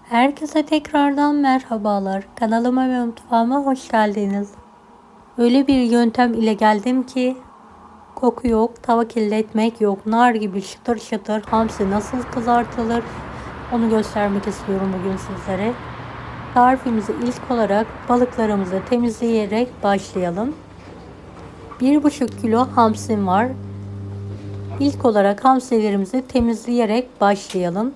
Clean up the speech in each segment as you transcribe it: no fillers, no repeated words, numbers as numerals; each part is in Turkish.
Herkese tekrardan merhabalar. Kanalıma ve mutfağıma hoş geldiniz. Öyle bir yöntem ile geldim ki koku yok, tava kirletmek yok, nar gibi şıtır şıtır hamsi nasıl kızartılır onu göstermek istiyorum bugün sizlere. Tarifimizi ilk olarak balıklarımızı temizleyerek başlayalım. 1,5 kilo hamsim var. İlk olarak hamsilerimizi temizleyerek başlayalım.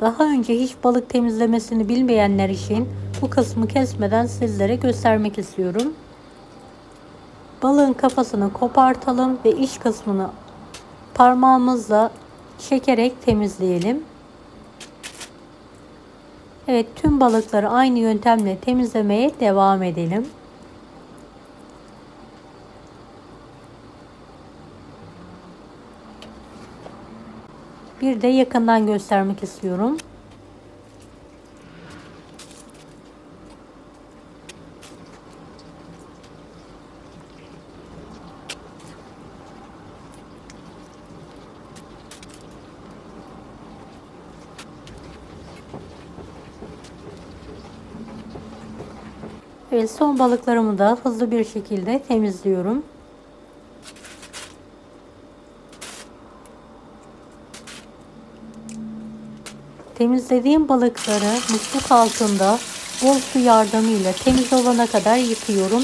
Daha önce hiç balık temizlemesini bilmeyenler için bu kısmı kesmeden sizlere göstermek istiyorum. Balığın kafasını kopartalım ve iç kısmını parmağımızla çekerek temizleyelim. Evet, tüm balıkları aynı yöntemle temizlemeye devam edelim. Bir de yakından göstermek istiyorum. Evet, son balıklarımı da hızlı bir şekilde temizliyorum. Temizlediğim balıkları musluk altında bol su yardımıyla temiz olana kadar yıkıyorum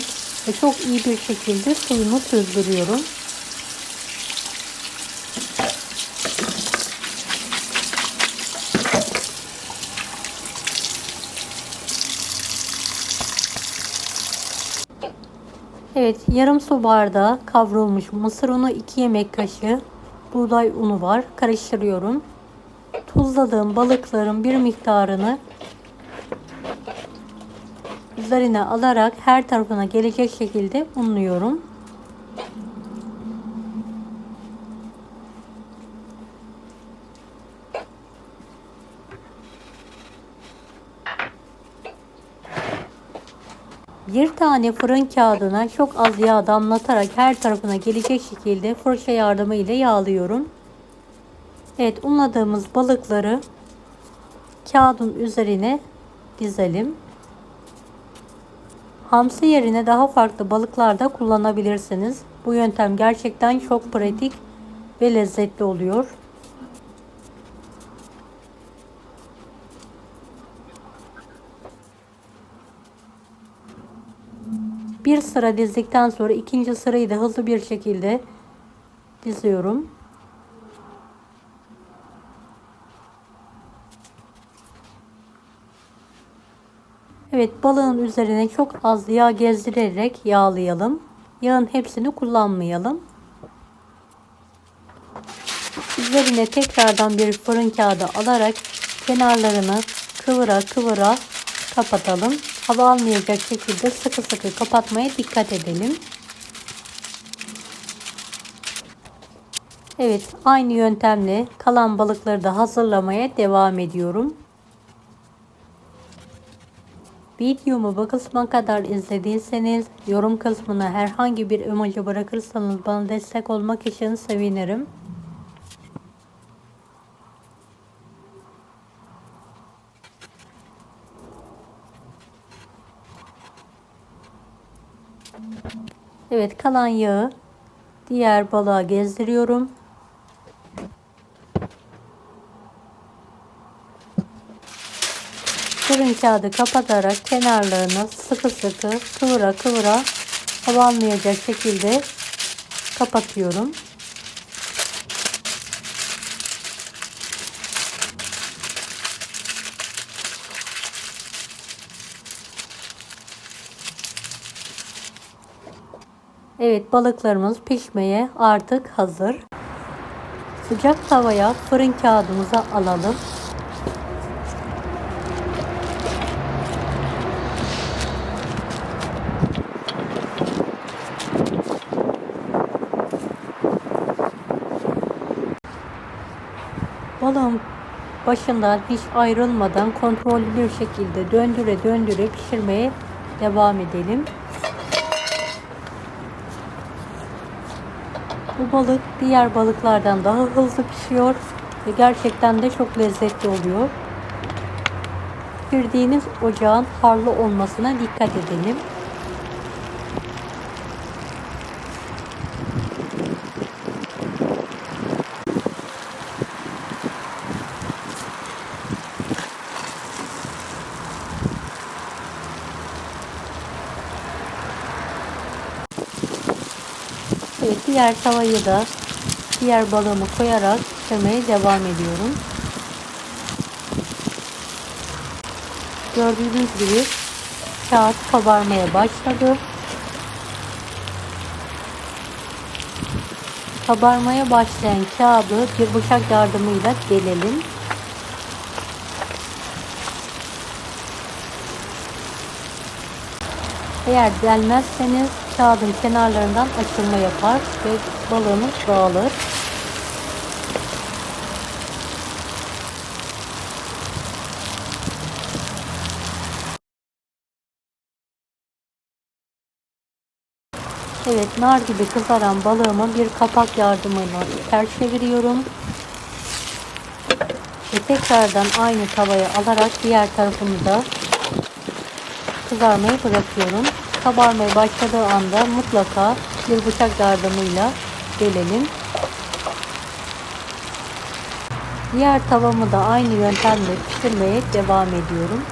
ve çok iyi bir şekilde suyunu süzdürüyorum. Evet, yarım su bardağı kavrulmuş mısır unu, 2 yemek kaşığı buğday unu var. Karıştırıyorum. Tuzladığım balıkların bir miktarını üzerine alarak her tarafına gelecek şekilde unluyorum. Bir tane fırın kağıdına çok az yağ damlatarak her tarafına gelecek şekilde fırça yardımı ile yağlıyorum. Evet, unladığımız balıkları kağıdın üzerine dizelim. Hamsi yerine daha farklı balıklar da kullanabilirsiniz. Bu yöntem gerçekten çok pratik ve lezzetli oluyor. Bir sıra dizdikten sonra ikinci sırayı da hızlı bir şekilde diziyorum. Evet, balığın üzerine çok az yağ gezdirerek yağlayalım. Yağın hepsini kullanmayalım. Üzerine tekrardan bir fırın kağıdı alarak kenarlarını kıvıra kıvıra kapatalım. Hava almayacak şekilde sıkı sıkı kapatmaya dikkat edelim. Evet, aynı yöntemle kalan balıkları da hazırlamaya devam ediyorum. Videomu bu kısma kadar izlediyseniz yorum kısmına herhangi bir emoji bırakırsanız bana destek olmak için sevinirim. Evet, kalan yağı diğer balığa gezdiriyorum. Fırın kağıdı kapatarak kenarlarını sıkı sıkı kıvıra kıvıra hava almayacak şekilde kapatıyorum. Evet, balıklarımız pişmeye artık hazır. Sıcak tavaya fırın kağıdımızı alalım. Balığın başından hiç ayrılmadan kontrollü bir şekilde döndüre döndüre pişirmeye devam edelim. Bu balık diğer balıklardan daha hızlı pişiyor ve gerçekten de çok lezzetli oluyor. Pişirdiğiniz ocağın harlı olmasına dikkat edelim. Evet, diğer tavayı da diğer balığımı koyarak pişirmeye devam ediyorum. Gördüğünüz gibi kağıt kabarmaya başladı. Kabarmaya başlayan kağıdı bir bıçak yardımıyla delelim. Eğer delmezseniz kağıdın kenarlarından açılma yapar ve balığınız dağılır. Evet, nar gibi kızaran balığımı bir kapak yardımıyla ters çeviriyorum. Ve tekrardan aynı tavaya alarak diğer tarafını da kızarmayı bırakıyorum. Kabarmaya başladığı anda mutlaka bir bıçak yardımıyla delelim. Diğer tavamı da aynı yöntemle pişirmeye devam ediyorum.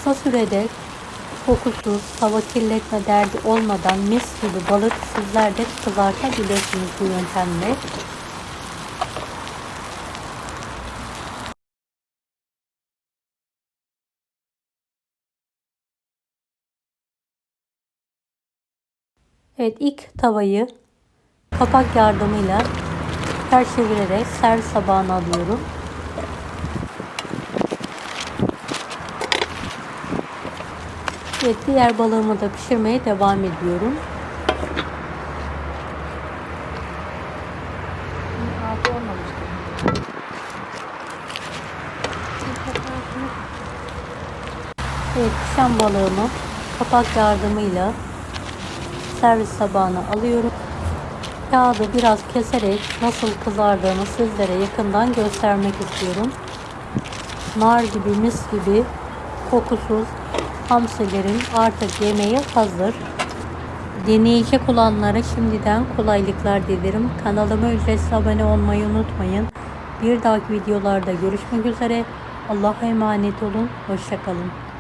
Kısa sürede kokusuz, hava kirletme derdi olmadan mis gibi balık sizler de kızartabilirsiniz bu yöntemle. Evet, ilk tavayı kapak yardımıyla ters çevirerek servis tabağına alıyorum. Evet, diğer balığımı da pişirmeye devam ediyorum. Evet, pişen balığımı kapak yardımıyla servis tabağına alıyorum. Kağıdı biraz keserek nasıl kızardığını sizlere yakından göstermek istiyorum. Nar gibi, mis gibi kokusuz hamsilerin artık yemeği hazır. Deneyecek olanlara şimdiden kolaylıklar dilerim. Kanalıma ücretsiz abone olmayı unutmayın. Bir dahaki videolarda görüşmek üzere. Allah'a emanet olun. Hoşça kalın.